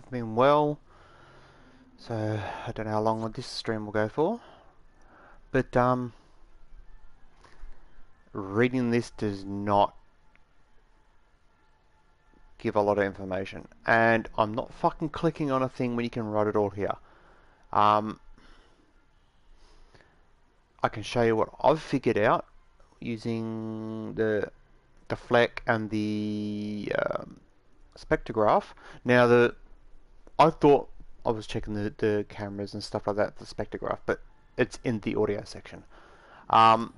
have been well. So I don't know how long this stream will go for. But reading this does not give a lot of information. And I'm not fucking clicking on a thing when you can write it all here. I can show you what I've figured out using the fleck and the spectrograph. Now I thought I was checking the cameras and stuff like that, the spectrograph, but it's in the audio section. So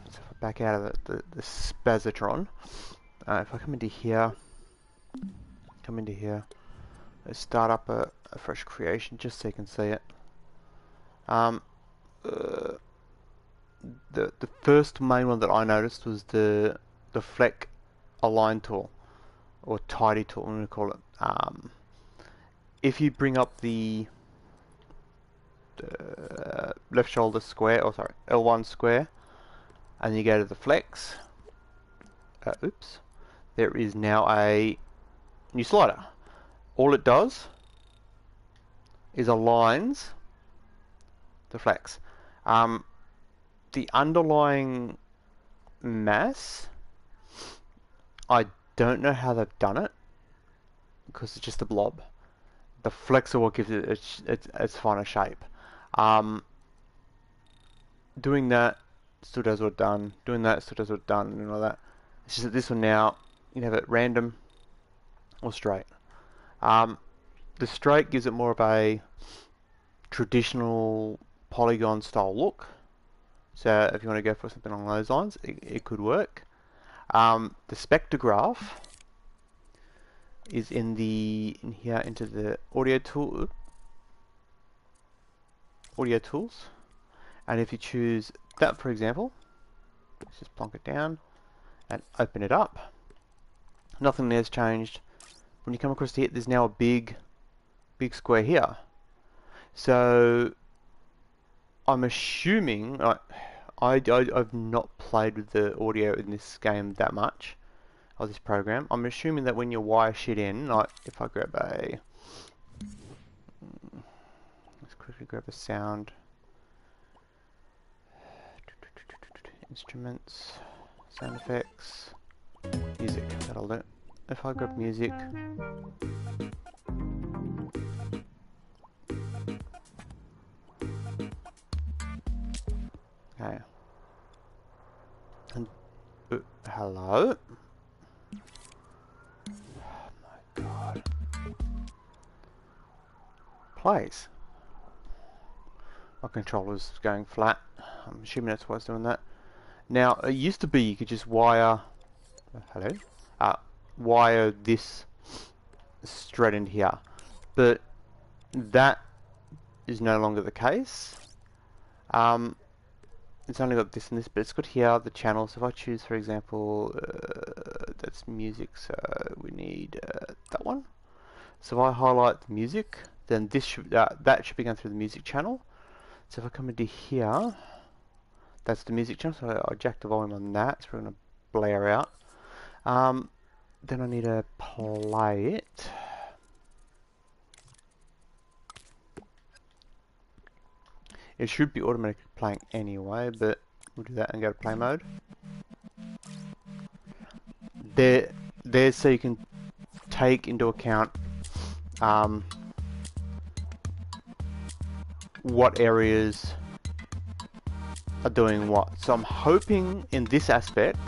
if I back out of the spazatron, if I come into here, let's start up a fresh creation just so you can see it. The first main one that I noticed was the fleck align tool, or tidy tool, I'm going to call it. If you bring up the left shoulder square, or sorry, L1 square, and you go to the flex, oops, there is now a new slider. All it does is aligns the flex. The underlying mass, I don't know how they've done it, because it's just a blob. The flex is what gives it its finer shape. Doing that still does what done. Doing that still does what done, and all that. It's just that this one now, you can have it random or straight. The straight gives it more of a traditional polygon style look. So if you want to go for something along those lines, it could work. The spectrograph is in here into the audio tools, and if you choose that, for example, let's just plonk it down and open it up. Nothing there's changed. When you come across to it, there's now a big square here. So I'm assuming, I've not played with the audio in this game that much, of this program. I'm assuming that when you wire shit in, like if I grab let's quickly grab a sound, instruments, sound effects, music, that'll do. If I grab music, okay, and hello. Oh my god. Plays. My controller's going flat. I'm assuming that's why it's doing that. Now, it used to be you could just wire wire this straight into here, but that is no longer the case. It's only got this and this, but it's got here the channel. So if I choose, for example, that's music, so we need that one. So if I highlight the music, then this should that should be going through the music channel. So if I come into here, that's the music channel. So I jack the volume on that. So we're going to blare out. Then I need to play it. It should be automatically playing anyway, but we'll do that and go to play mode. There's so you can take into account what areas are doing what. So I'm hoping in this aspect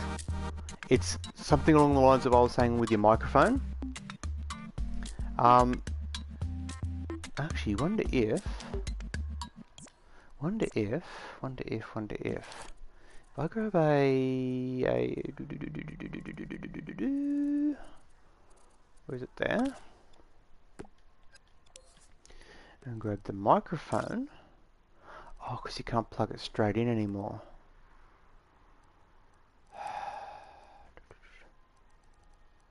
it's something along the lines of I was saying with your microphone. Actually, wonder if if I grab where is it there? And grab the microphone. Oh, because you can't plug it straight in anymore.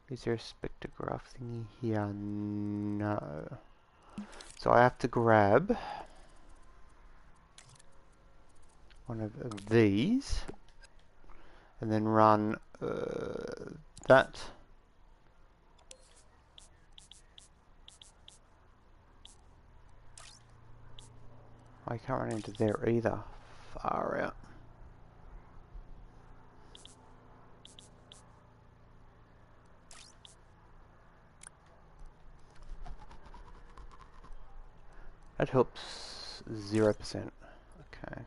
Is there a spectrograph thingy here? No. So I have to grab one of these and then run that I can't run into there either. Far out. That helps 0%. Okay.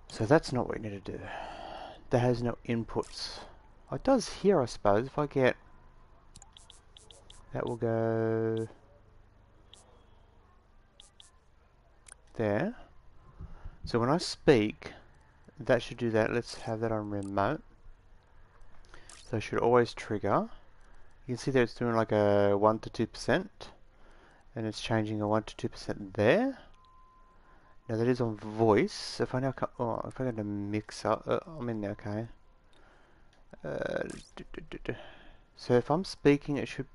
So that's not what we need to do. That has no inputs. Oh, it does here, I suppose. If I get... That will go... there. So when I speak, that should do that. Let's have that on remote. So it should always trigger. You can see that it's doing like a 1 to 2%. And it's changing a 1 to 2% there. Now that is on voice. If I now come, oh, if I go to mix up, I'm in there, okay. So if I'm speaking, it should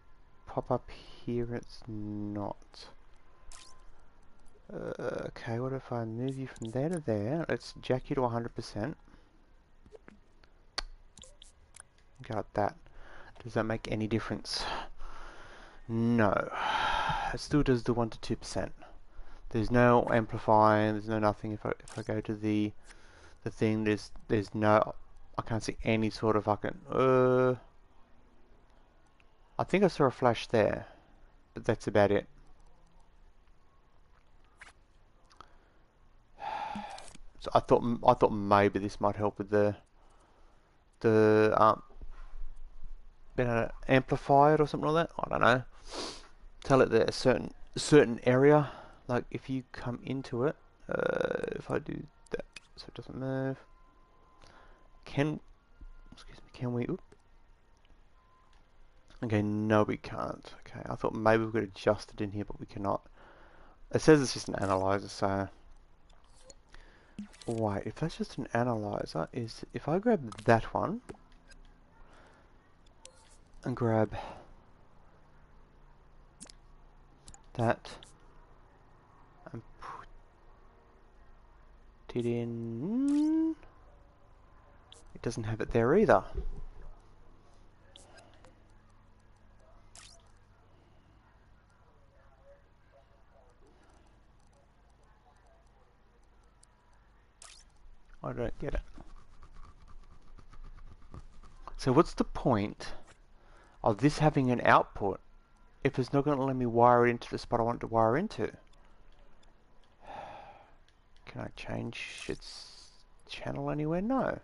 pop up here. It's not. Okay, what if I move you from there to there? Let's jack you to 100%. Got that. Does that make any difference? No. It still does the 1 to 2%. There's no amplifying, there's no nothing. If I go to the thing, there's no, I can't see any sort of fucking I think I saw a flash there, but that's about it. So I thought maybe this might help with the amplify it or something like that. I don't know. Tell it that a certain area, like if you come into it, if I do that so it doesn't move. Can we? Oop. Okay, no, we can't. Okay, I thought maybe we could adjust it in here, but we cannot. It says it's just an analyzer, so wait. If that's just an analyzer, is if I grab that one and grab that and put it in, it doesn't have it there either. I don't get it. So what's the point of this having an output if it's not going to let me wire it into the spot I want to wire into? Can I change its channel anywhere? No.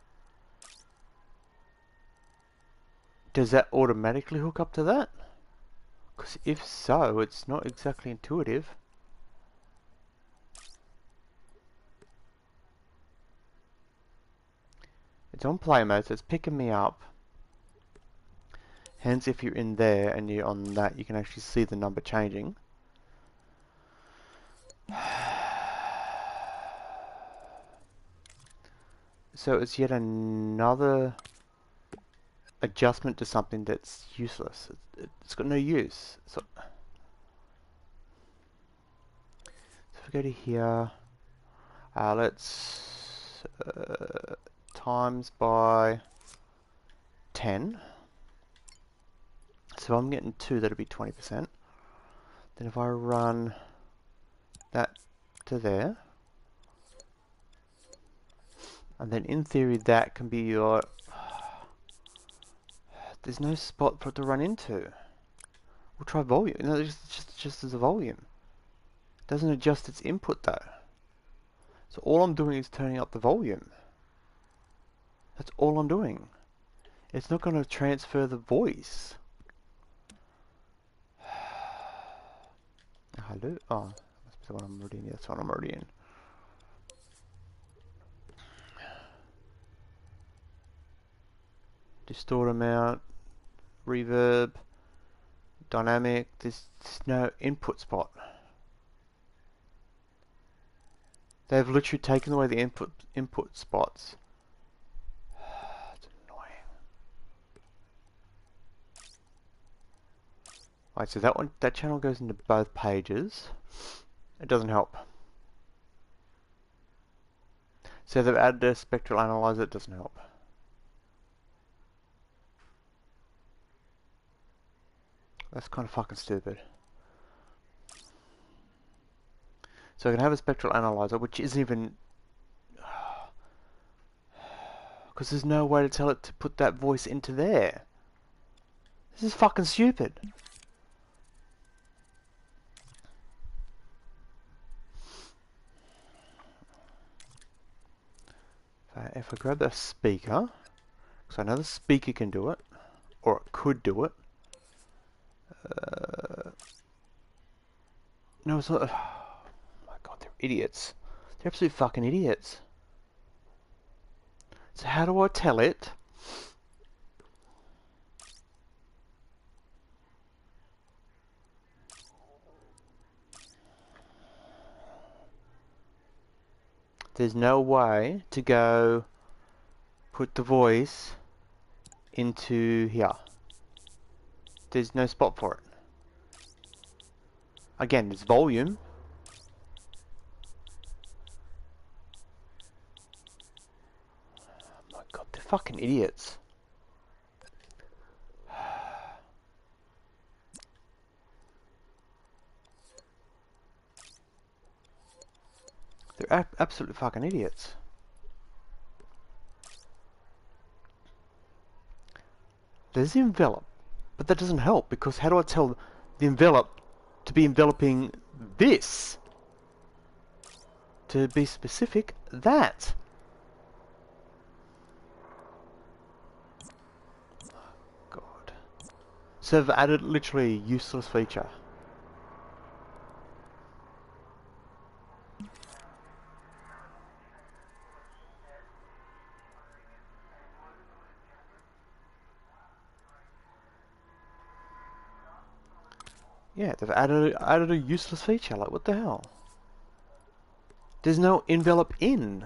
Does that automatically hook up to that? Because if so, it's not exactly intuitive. It's on play mode, so it's picking me up. Hence, if you're in there and you're on that, you can actually see the number changing. So it's yet another adjustment to something that's useless. It's got no use. So if we go to here, let's times by 10. So I'm getting 2, that'll be 20%. Then if I run that to there, and then in theory that can be your... There's no spot for it to run into. We'll try volume. No, just as a volume. It doesn't adjust its input though. So all I'm doing is turning up the volume. That's all I'm doing. It's not going to transfer the voice. Hello? Oh, that's the one I'm already in. That's what I'm already in. Distort amount, reverb, dynamic. There's no input spot. They've literally taken away the input spots. It's annoying. Right, so that channel goes into both pages. It doesn't help. So they've added a spectral analyzer. It doesn't help. That's kind of fucking stupid. So I can have a spectral analyzer, which isn't even... Because there's no way to tell it to put that voice into there. This is fucking stupid. If I grab the speaker, because I know the speaker can do it, or it could do it. No, it's not. Oh my god, they're idiots. They're absolute fucking idiots. So how do I tell it? There's no way to go put the voice into here. There's no spot for it. Again, there's volume. Oh my god, they're fucking idiots. They're absolute fucking idiots. There's the envelope, but that doesn't help because how do I tell the envelope to be enveloping this? To be specific, that. God. So they've added literally a useless feature. Yeah, they've added a useless feature. Like, what the hell? There's no envelope in.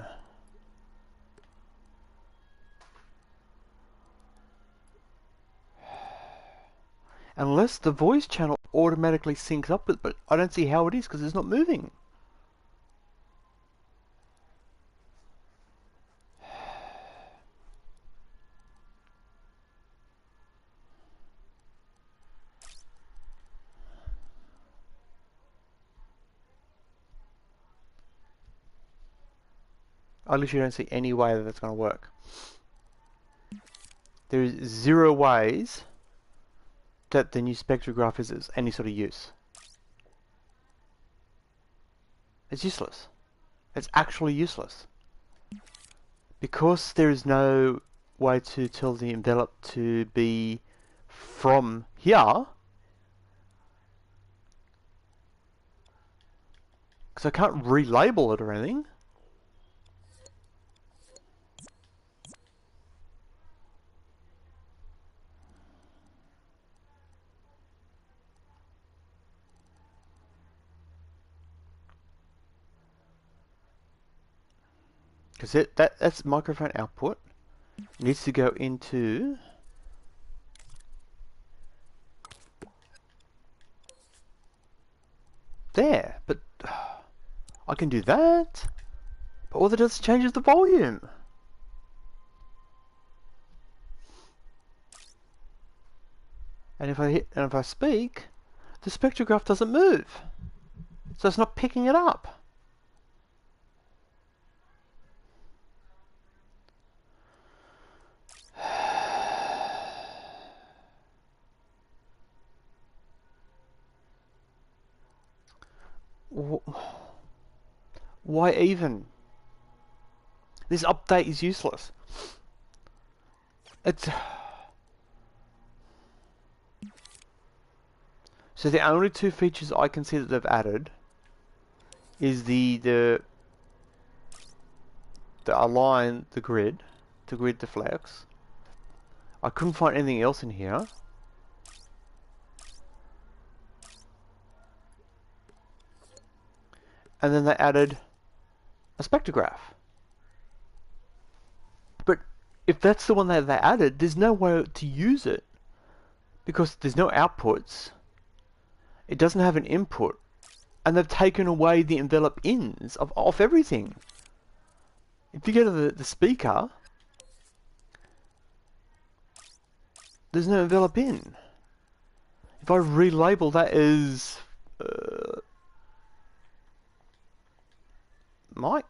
Unless the voice channel automatically syncs up with, but I don't see how it is because it's not moving. I literally don't see any way that that's going to work. There is 0 ways that the new spectrograph is any sort of use. It's useless. It's actually useless. Because there is no way to tell the envelope to be from here, because I can't relabel it or anything. Because that's microphone output. It needs to go into there, but I can do that. But all that does is changes the volume. And if I speak, the spectrograph doesn't move, so it's not picking it up. Why even? This update is useless. It's... So the only 2 features I can see that they've added is the align the grid, to grid deflects. I couldn't find anything else in here. And then they added a spectrograph. But if that's the one that they added, there's no way to use it because there's no outputs. It doesn't have an input, and they've taken away the envelope ins off everything. If you go to the speaker, there's no envelope in. If I relabel that as mic?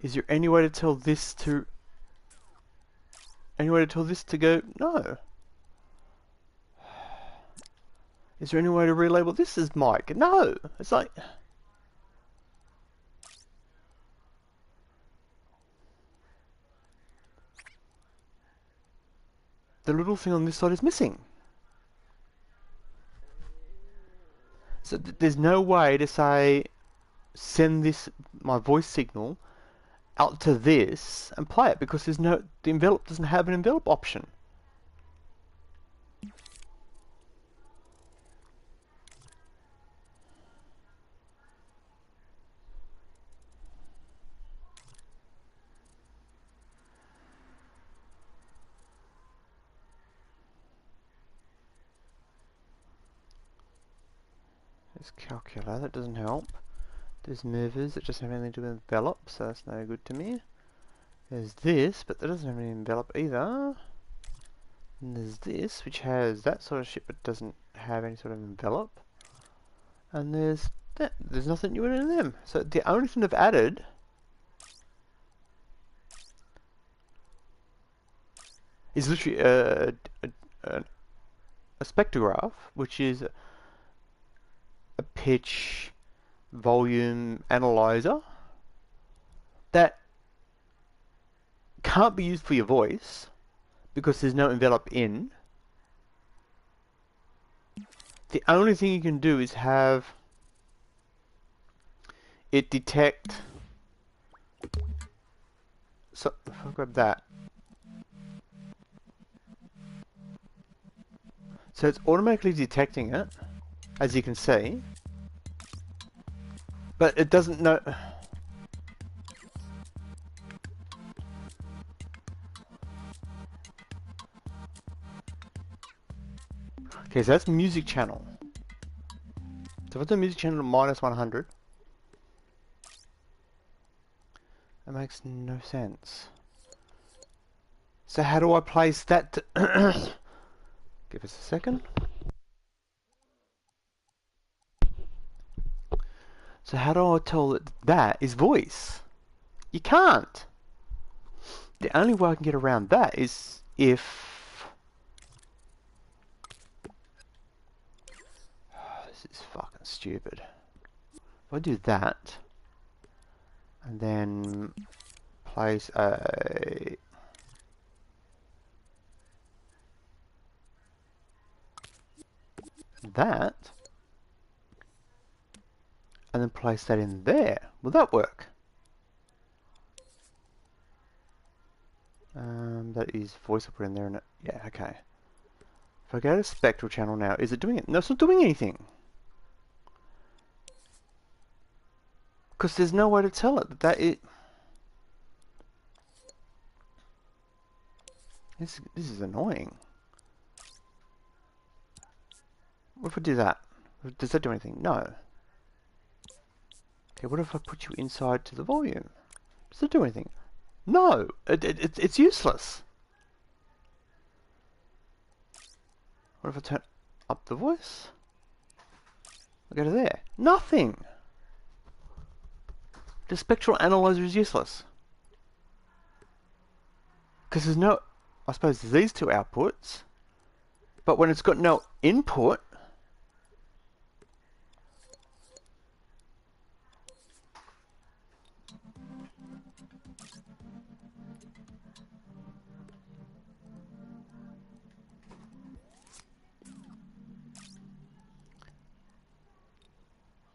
Is there any way to tell this to... Any way to tell this to go? No. Is there any way to relabel this as mic? No. It's like... The little thing on this side is missing. So there's no way to say, send this, my voice signal, out to this and play it, because there's no, the envelope doesn't have an envelope option. There's calculator, that doesn't help. There's movers that just have anything to do with envelope, so that's no good to me. There's this, but that doesn't have any envelope either. And there's this, which has that sort of shit, but doesn't have any sort of envelope. And there's that. There's nothing new in them. So the only thing they've added is literally a spectrograph, which is a pitch volume analyzer that can't be used for your voice because there's no envelope in. The only thing you can do is have it detect. So if I grab that, so it's automatically detecting it, as you can see, but it doesn't know. Okay, so that's music channel. So if it's a music channel minus 100, that makes no sense. So how do I place that? Give us a second. So how do I tell that that is voice? You can't. The only way I can get around that is if... This is fucking stupid. If I do that, and then place a... that, and then place that in there, will that work? That is voice, I'll put in there, and yeah, okay. If I go to spectral channel now, is it doing it? No, it's not doing anything. Because there's no way to tell it that it... This is annoying. What if I do that? Does that do anything? No. Okay, what if I put you inside to the volume? Does that do anything? No! It's useless. What if I turn up the voice? I go to there. Nothing! The spectral analyzer is useless. Because there's no... I suppose there's these two outputs. But when it's got no input...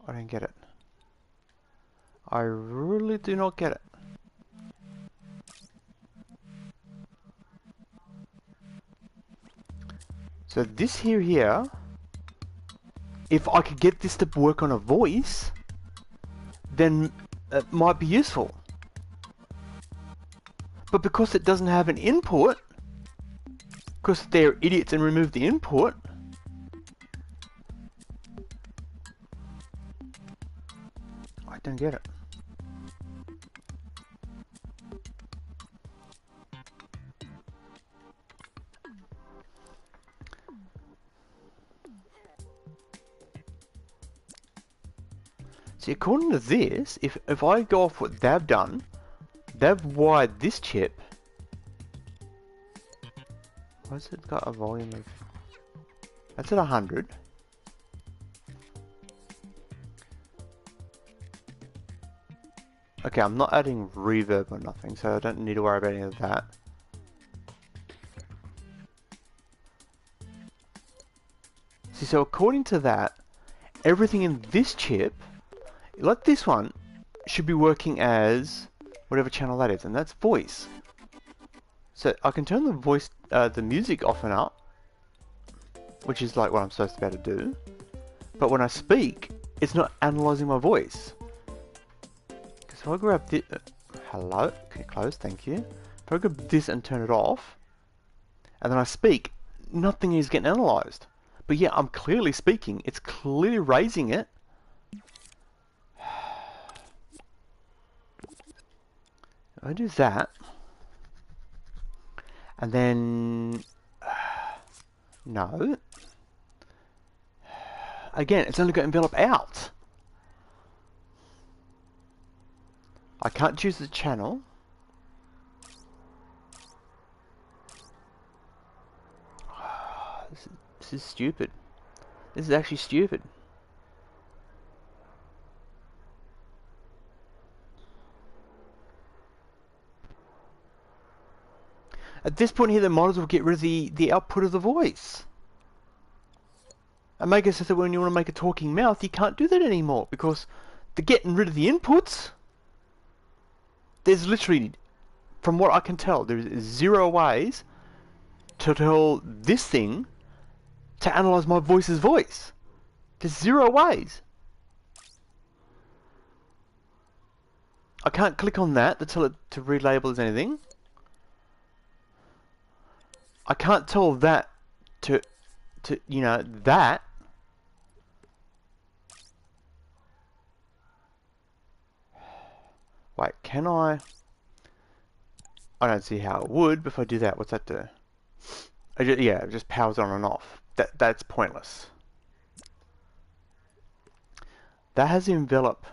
I don't get it. I really do not get it. So this here, if I could get this to work on a voice, then it might be useful. But because it doesn't have an input, because they're idiots and remove the input, I don't get it. See, according to this, if I go off what they've done, they've wired this chip. Why's it got a volume of... That's at 100. Okay, I'm not adding reverb or nothing, so I don't need to worry about any of that. See, so according to that, everything in this chip, like this one, should be working as whatever channel that is, and that's voice. So I can turn the voice, the music off and up, which is like what I'm supposed to be able to do. But when I speak, it's not analysing my voice. Because if I grab this, hello, okay, close, thank you. If I grab this and turn it off, and then I speak, nothing is getting analysed. But yeah, I'm clearly speaking. It's clearly raising it. I do that, and then no. Again, it's only got envelope out. I can't choose the channel. This is stupid. This is actually stupid. At this point here, they might as well get rid of the output of the voice. And make it so that when you want to make a talking mouth, you can't do that anymore, because they're getting rid of the inputs. There's literally, from what I can tell, there's 0 ways to tell this thing to analyze my voice's voice. There's 0 ways. I can't click on that to tell it to relabel as anything. I can't tell that to you know, that. Wait, can I don't see how it would, but if I do that, what's that do? Yeah, it just powers on and off. That's pointless. That has the envelope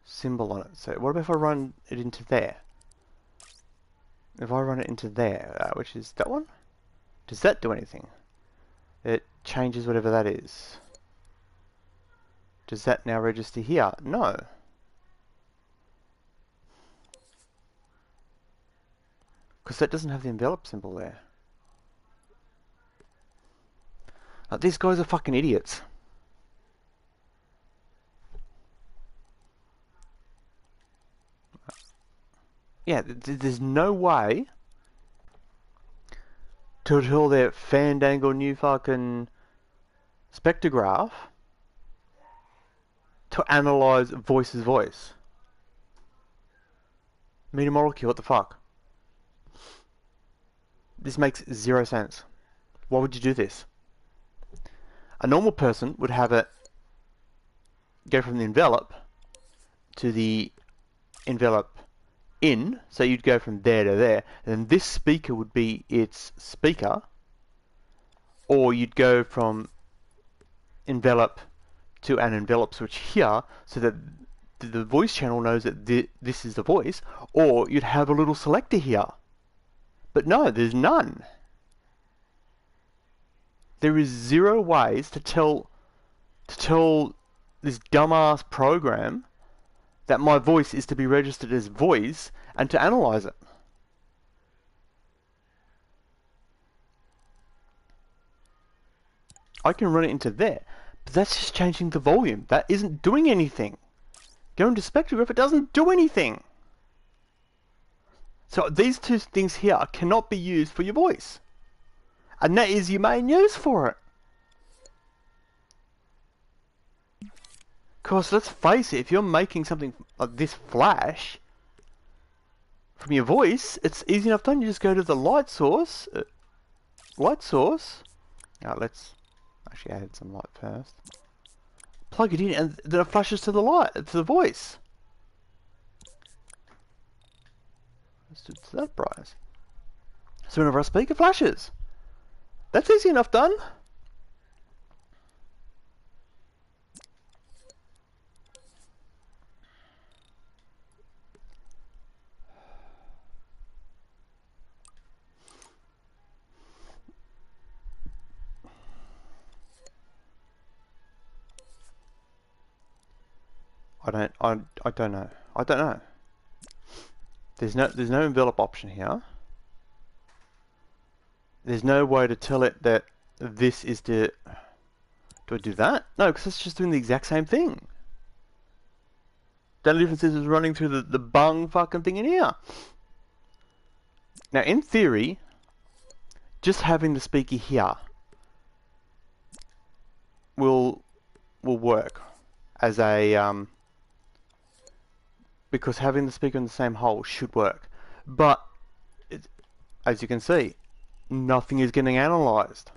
symbol on it. So what about if I run it into there? If I run it into there, which is that one, does that do anything? It changes whatever that is. Does that now register here? No. Because that doesn't have the envelope symbol there. These guys are fucking idiots. Yeah, there's no way to tell their fandangle new fucking spectrograph to analyze voice's voice. Meter molecule, what the fuck? This makes 0 sense. Why would you do this? A normal person would have it go from the envelope to the envelope in, so you'd go from there to there, and then this speaker would be its speaker, or you'd go from envelope to an envelope switch here, so that the voice channel knows that this is the voice, or you'd have a little selector here. But no, there's none. There is 0 ways to tell this dumbass program that my voice is to be registered as voice and to analyze it. I can run it into there, but that's just changing the volume. That isn't doing anything. Go into spectrograph, it doesn't do anything. So these two things here cannot be used for your voice. And that is your main use for it. Because let's face it, if you're making something like this flash from your voice, it's easy enough done. You just go to the light source. Let's actually add some light first. Plug it in, and then it flashes to the light, to the voice. Let's do it to that brightness. So whenever I speak, it flashes. That's easy enough done. I don't know. I don't know. There's no envelope option here. There's no way to tell it that this is the... Do I do that? No, because it's just doing the exact same thing. The only difference is it's running through the bung fucking thing in here. Now, in theory, just having the speaker here will work as a because having the speaker in the same hole should work. But as you can see, nothing is getting analyzed.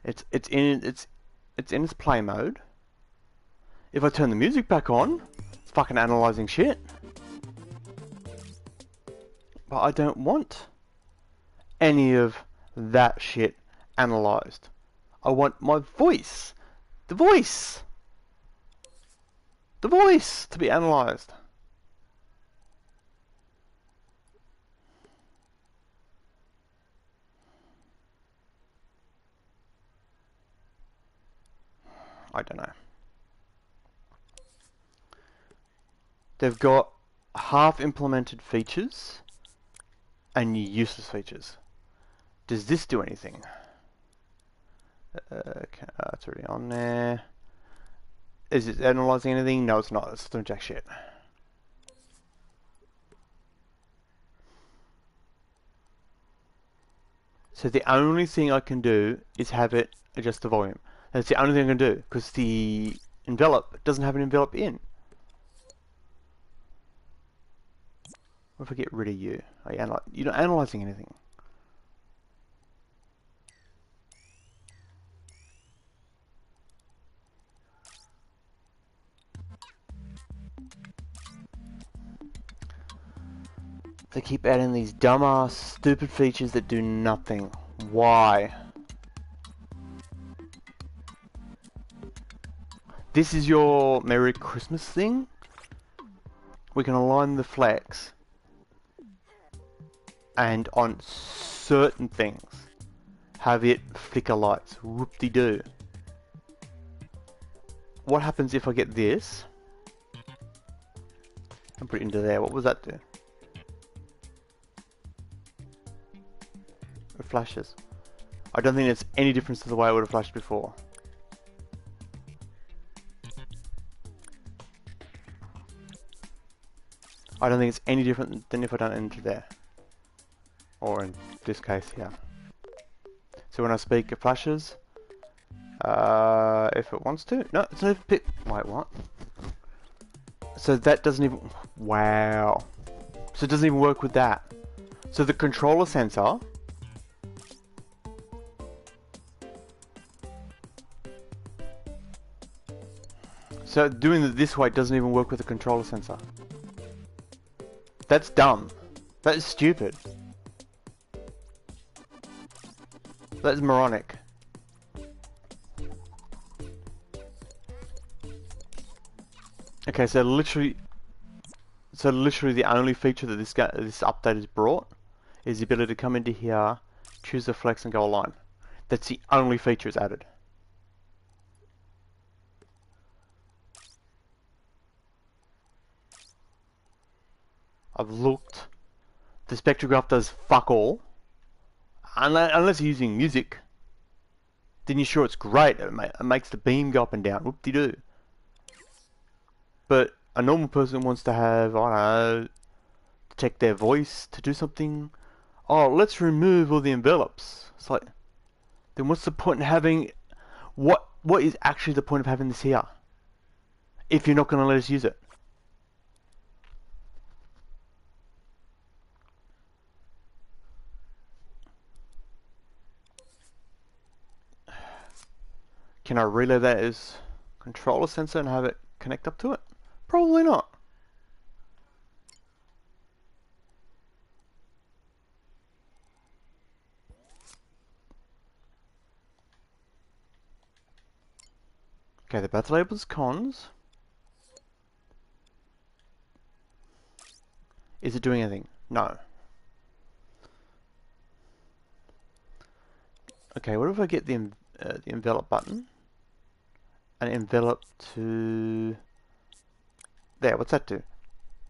It's in its play mode. If I turn the music back on, it's fucking analyzing shit. But I don't want any of that shit analyzed. I want my voice, the voice to be analyzed. I don't know. They've got half implemented features and useless features. Does this do anything? Okay, it's already on there. Is it analysing anything? No, it's not. It's doing jack shit. So the only thing I can do is have it adjust the volume. That's the only thing I can do, because the envelope doesn't have an envelope in. What if I get rid of you? You're not analysing anything. They keep adding these dumbass, stupid features that do nothing. Why? This is your Merry Christmas thing. We can align the flags. And on certain things, have it flicker lights. Whoop-de-doo. What happens if I get this and put it into there? What was that do? It flashes. I don't think it's any difference to the way it would have flashed before. I don't think it's any different than if I don't enter there. Or in this case here. So when I speak, it flashes. If it wants to. No, it's not even pick. Wait, what? So that doesn't even... Wow. So it doesn't even work with that. So the controller sensor... So doing it this way doesn't even work with the controller sensor. That's dumb. That is stupid. That's moronic. Okay, so literally the only feature that this update has brought is the ability to come into here, choose the flex and go align. That's the only feature it's added. I've looked. The spectrograph does fuck all. Unless you're using music. Then you're sure it's great. It makes the beam go up and down. Whoop-de-doo. But a normal person wants to have, I don't know, detect their voice to do something. Oh, let's remove all the envelopes. It's like, then what's the point in having... What is actually the point of having this here? If you're not going to let us use it. Can I relay that as controller sensor and have it connect up to it? Probably not. Okay, they're both labeled as cons. Is it doing anything? No. Okay, what if I get the envelope button and envelope to There, what's that do?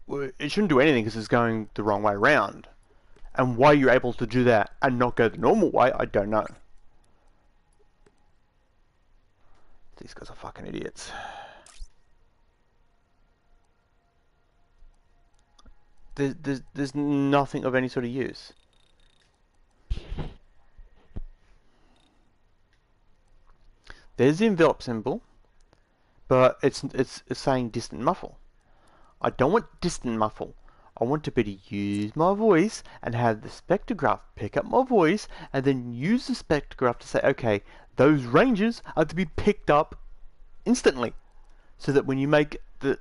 Well, it shouldn't do anything because it's going the wrong way around. And why you're able to do that and not go the normal way, I don't know. These guys are fucking idiots. There's nothing of any sort of use. There's the envelope symbol, but it's saying distant muffle. I don't want distant muffle. I want to be able to use my voice and have the spectrograph pick up my voice and then use the spectrograph to say, okay, those ranges are to be picked up instantly. So that when you make the...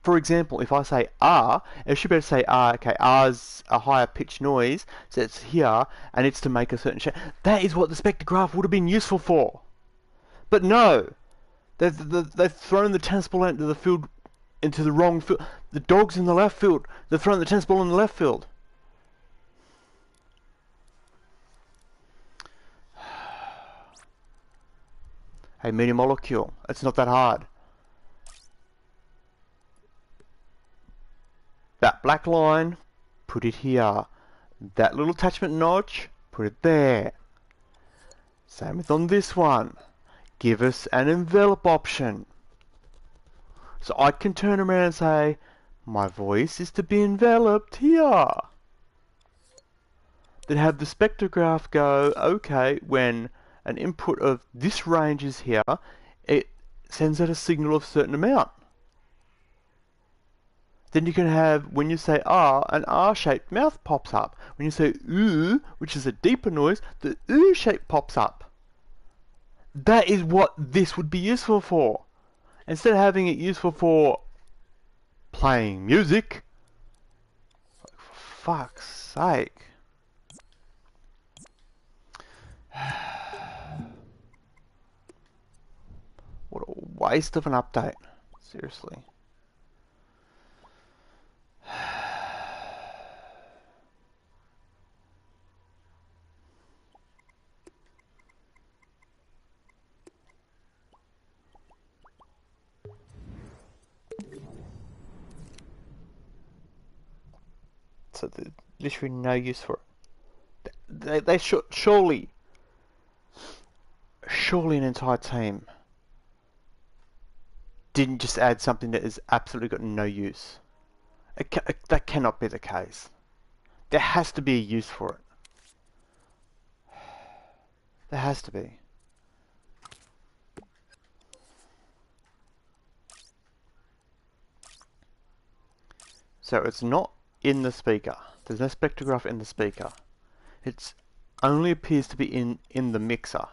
for example, if I say R, it should be able to say R, okay, R's a higher pitch noise, so it's here, and it's to make a certain shape. That is what the spectrograph would have been useful for. But no! They've thrown the tennis ball into the field, into the wrong field. The dog's in the left field. They've thrown the tennis ball in the left field. Hey, media molecule. It's not that hard. That black line, put it here. That little attachment notch, put it there. Same with on this one. Give us an envelope option. So I can turn around and say, my voice is to be enveloped here. Then have the spectrograph go, okay, when an input of this range is here, it sends out a signal of a certain amount. Then you can have, when you say R, an R-shaped mouth pops up. When you say ooh, which is a deeper noise, the ooh shape pops up. That is what this would be useful for. Instead of having it useful for playing music, for fuck's sake. What a waste of an update. Seriously. So there's literally no use for it. They should surely an entire team didn't just add something that has absolutely got no use. That cannot be the case. There has to be a use for it. There has to be. So it's not in the speaker. There's no spectrograph in the speaker. It only appears to be in the mixer.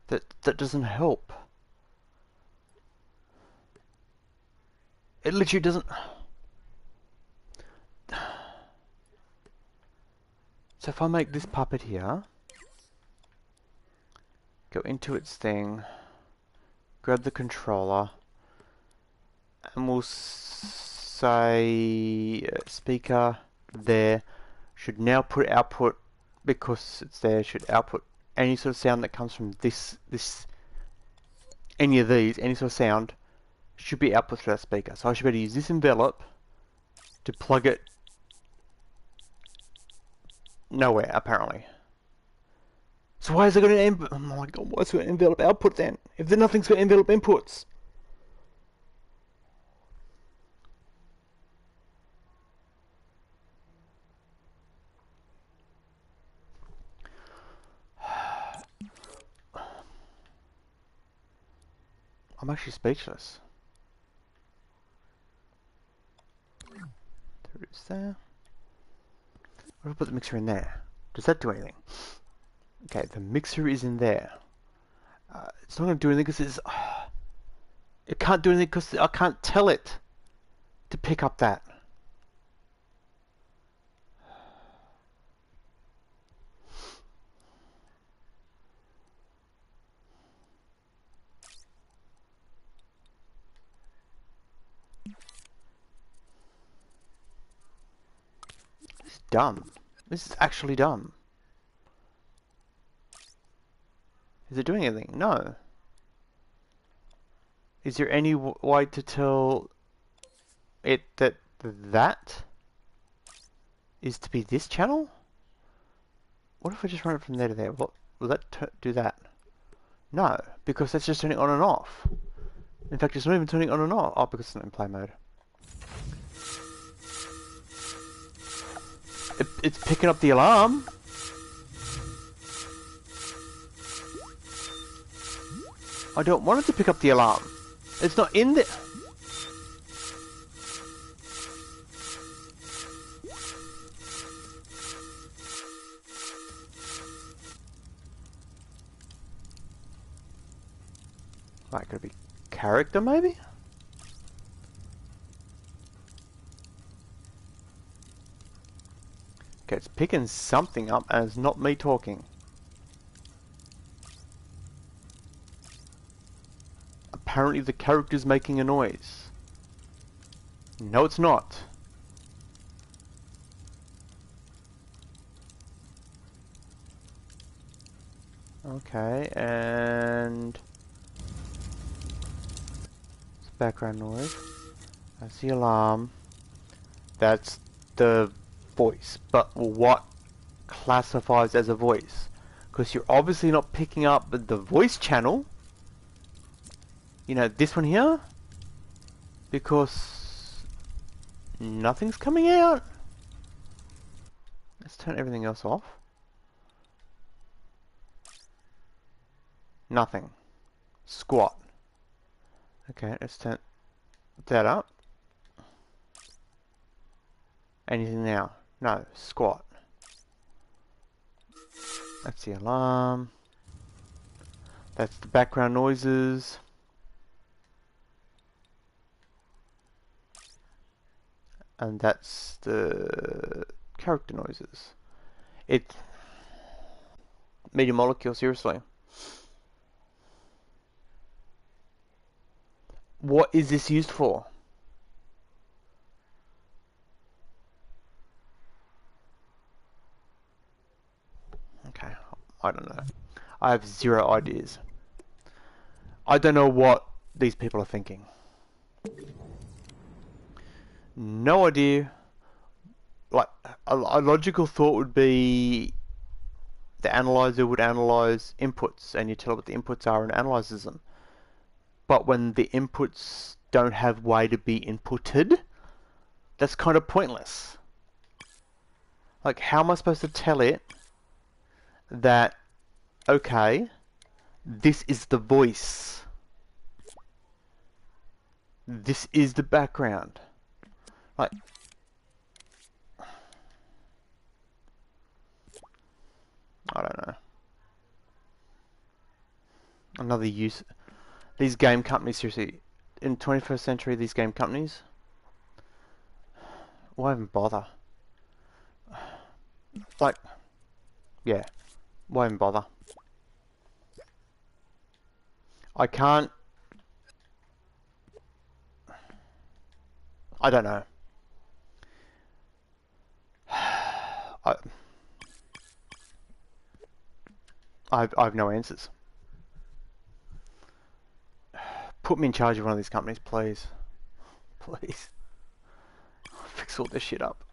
That doesn't help. It literally doesn't. So if I make this puppet here, go into its thing, grab the controller, and we'll say speaker there should now put output, because it's there, should output any sort of sound that comes from this any of these, any sort of sound should be output through that speaker. So I should be able to use this envelope to plug it nowhere, apparently. So why is it got an oh my god, why is it got an envelope output then? If there's nothing's got envelope inputs. I'm actually speechless. There it is there. What if I put the mixer in there? Does that do anything? Okay, the mixer is in there. It's not going to do anything because it's... it can't do anything because I can't tell it to pick up that. This is dumb. This is actually dumb. Is it doing anything? No. Is there any way to tell it that that is to be this channel? What if I just run it from there to there? What will that do that? No, because that's just turning on and off. In fact, it's not even turning on and off. Oh, because it's not in play mode. It's picking up the alarm. I don't want it to pick up the alarm. It's not in there. Right, could it be character maybe? Okay, it's picking something up and it's not me talking. Apparently the character's making a noise. No, it's not. Okay, and it's background noise. That's the alarm. That's the voice. But what classifies as a voice? Because you're obviously not picking up the voice channel. You know, this one here. Because nothing's coming out. Let's turn everything else off. Nothing. Squat. Okay, let's turn that up. Anything now? No, squat. That's the alarm. That's the background noises. And that's the character noises. It's media molecule, seriously. What is this used for? Okay, I don't know. I have zero ideas. I don't know what these people are thinking. No idea. Like, a logical thought would be the analyzer would analyze inputs and you tell it what the inputs are and analyzes them. But when the inputs don't have way to be inputted, that's kind of pointless. Like, how am I supposed to tell it that, okay, this is the voice, this is the background? Like, I don't know. Another use. These game companies, seriously, in 21st century, these game companies, why even bother? Like, yeah, why even bother? I can't. I don't know. I have no answers. Put me in charge of one of these companies, please. Please. Fix all this shit up.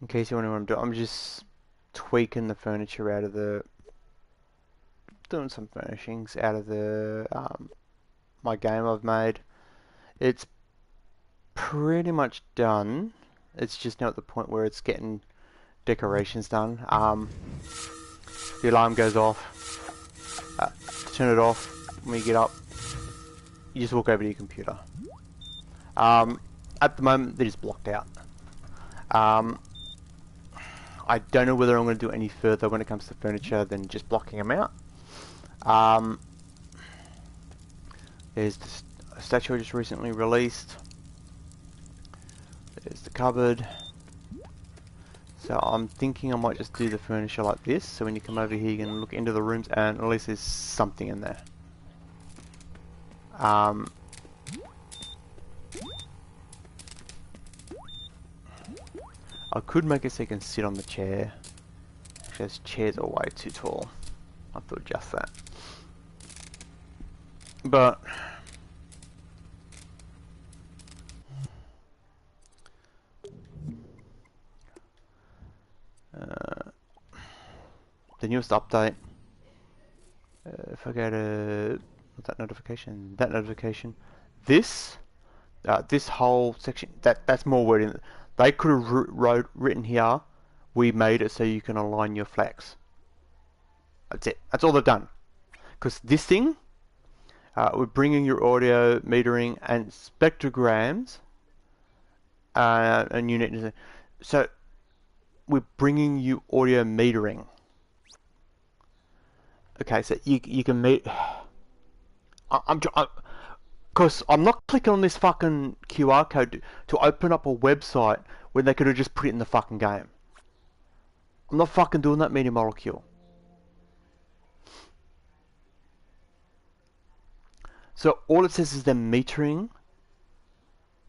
In case you wonder what I'm doing, I'm just tweaking the furniture out of the... doing some furnishings out of the my game I've made. It's pretty much done. It's just now at the point where it's getting decorations done. The alarm goes off. To turn it off, when you get up, you just walk over to your computer. At the moment, they're just blocked out. I don't know whether I'm going to do any further when it comes to furniture than just blocking them out. There's the statue I just recently released. There's the cupboard. So I'm thinking I might just do the furniture like this, so when you come over here you can look into the rooms and at least there's something in there. I could make it so you can sit on the chair. Actually, those chairs are way too tall. I have to adjust that. But the newest update. If I go to that notification, this whole section, that's more wording. They could have written here, we made it so you can align your flags. That's it. That's all they've done. Because this thing, we're bringing your audio metering and spectrograms and unit. So we're bringing you audio metering. Okay, so you can meet. Because I'm not clicking on this fucking QR code to open up a website when they could have just put it in the fucking game. I'm not fucking doing that media molecule. So all it says is they're metering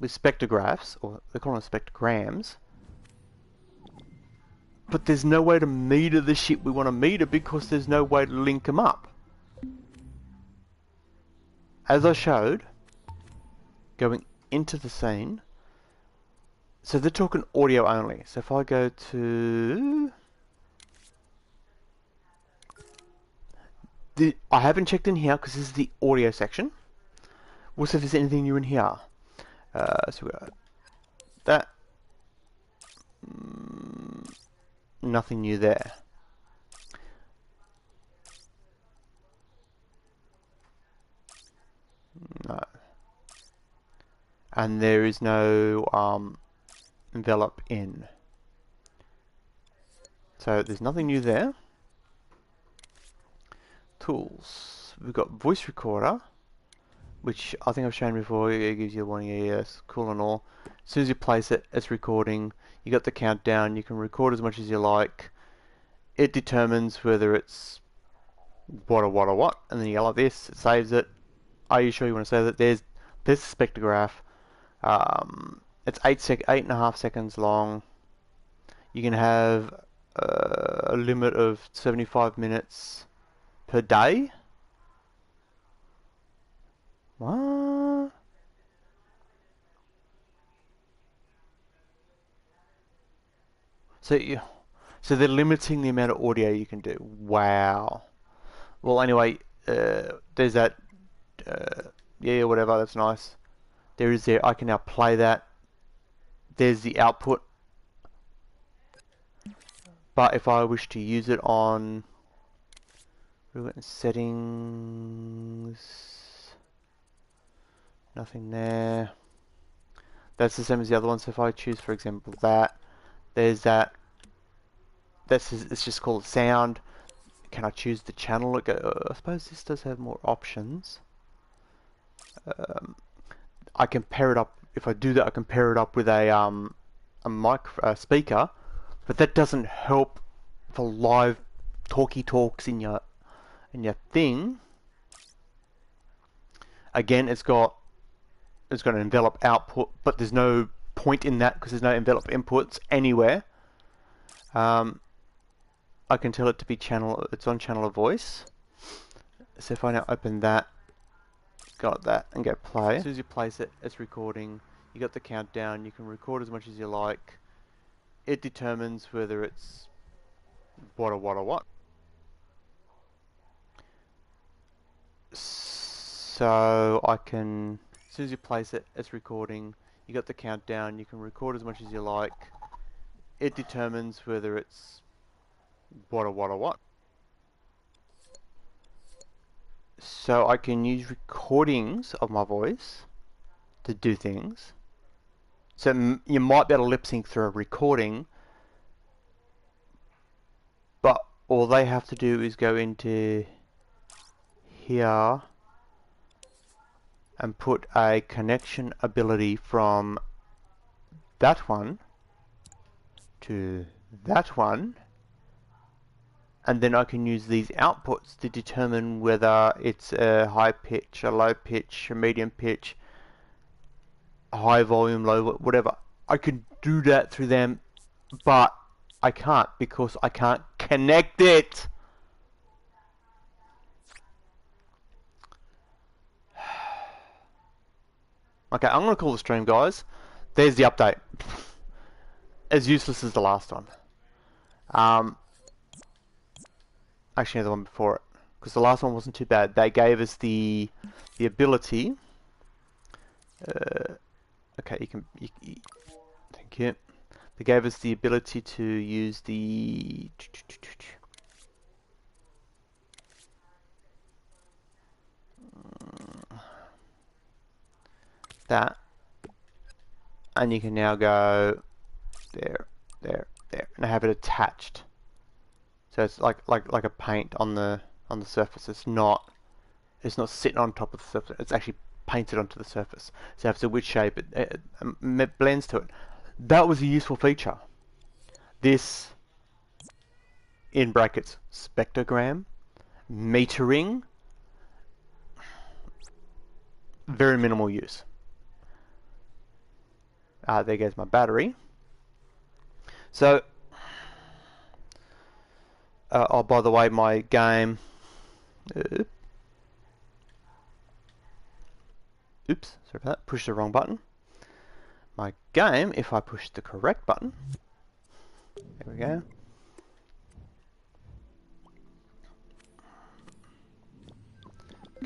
with spectrographs, or they call them spectrograms. But there's no way to meter the shit we want to meter because there's no way to link them up. As I showed, going into the scene, so they're talking audio only. So if I go to... I haven't checked in here because this is the audio section. We'll see if there's anything new in here. So we got that. Nothing new there. No. And there is no envelope in. So there's nothing new there. Tools. We've got voice recorder, which I think I've shown before. It gives you a warning, yes, cool and all. As soon as you place it, it's recording. You got the countdown. You can record as much as you like. It determines whether it's what, and then you go like this. It saves it. Are you sure you want to save it? There's the spectrograph. It's 8.5 seconds long. You can have a limit of 75 minutes per day. What? So they're limiting the amount of audio you can do. Wow. Well, anyway, there's that. Yeah, whatever. That's nice. There is there. I can now play that. There's the output. But if I wish to use it on settings, nothing there. That's the same as the other one. So if I choose, for example, that, there's that. It's just called sound. Can I choose the channel? I suppose this does have more options. I can pair it up. If I do that, I can pair it up with a speaker, but that doesn't help for live talks in your thing. Again, it's got an envelope output, but there's no point in that because there's no envelope inputs anywhere. I can tell it to be channel. It's on channel of voice. So if I now open that, got that, and go play. As soon as you place it, it's recording. You got the countdown. You can record as much as you like. It determines whether it's what. So I can, as soon as you place it, it's recording. You got the countdown. You can record as much as you like. It determines whether it's what. So I can use recordings of my voice to do things. So you might be able to lip sync through a recording, but all they have to do is go into here and put a connection ability from that one to that one, and then I can use these outputs to determine whether it's a high pitch, a low pitch, a medium pitch, a high volume, low, whatever. I could do that through them, but I can't because I can't connect it. Okay, I'm going to call the stream, guys. There's the update. As useless as the last one. Actually, the one before it. Because the last one wasn't too bad. They gave us the ability. Okay, you can... thank you. They gave us the ability to use the... that. And you can now go there, there, there, and I have it attached. So it's like a paint on the surface. It's not sitting on top of the surface. It's actually painted onto the surface. So if it's a which shape, it blends to it. That was a useful feature. This, in brackets, spectrogram, metering, very minimal use. There goes my battery. So, oh, by the way, my game... oops, sorry about that. Push the wrong button. My game, if I push the correct button... there we go.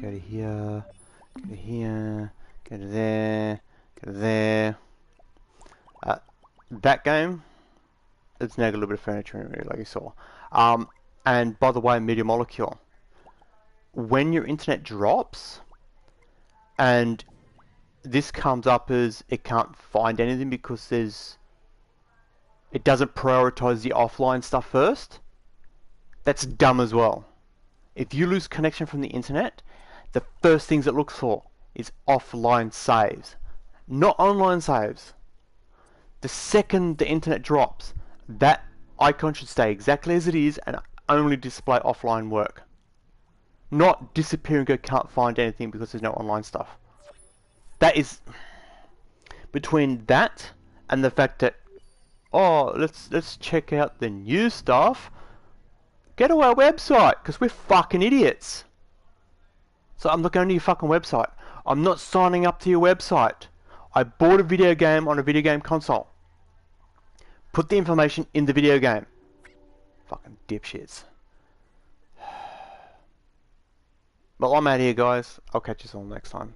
Go to here, go to here, go to there, go to there. That game, it's now got a little bit of furniture in it, like you saw. And by the way, Media Molecule, when your internet drops, and this comes up as it can't find anything because it doesn't prioritize the offline stuff first, that's dumb as well. If you lose connection from the internet, the first things it looks for is offline saves, not online saves. The second the internet drops, that icon should stay exactly as it is and only display offline work. Not disappear and go can't find anything because there's no online stuff. That is... between that and the fact that, oh, let's check out the new stuff. Go to our website, because we're fucking idiots. So I'm not going to your fucking website. I'm not signing up to your website. I bought a video game on a video game console. Put the information in the video game. Fucking dipshits. Well, I'm out here, guys. I'll catch you all next time.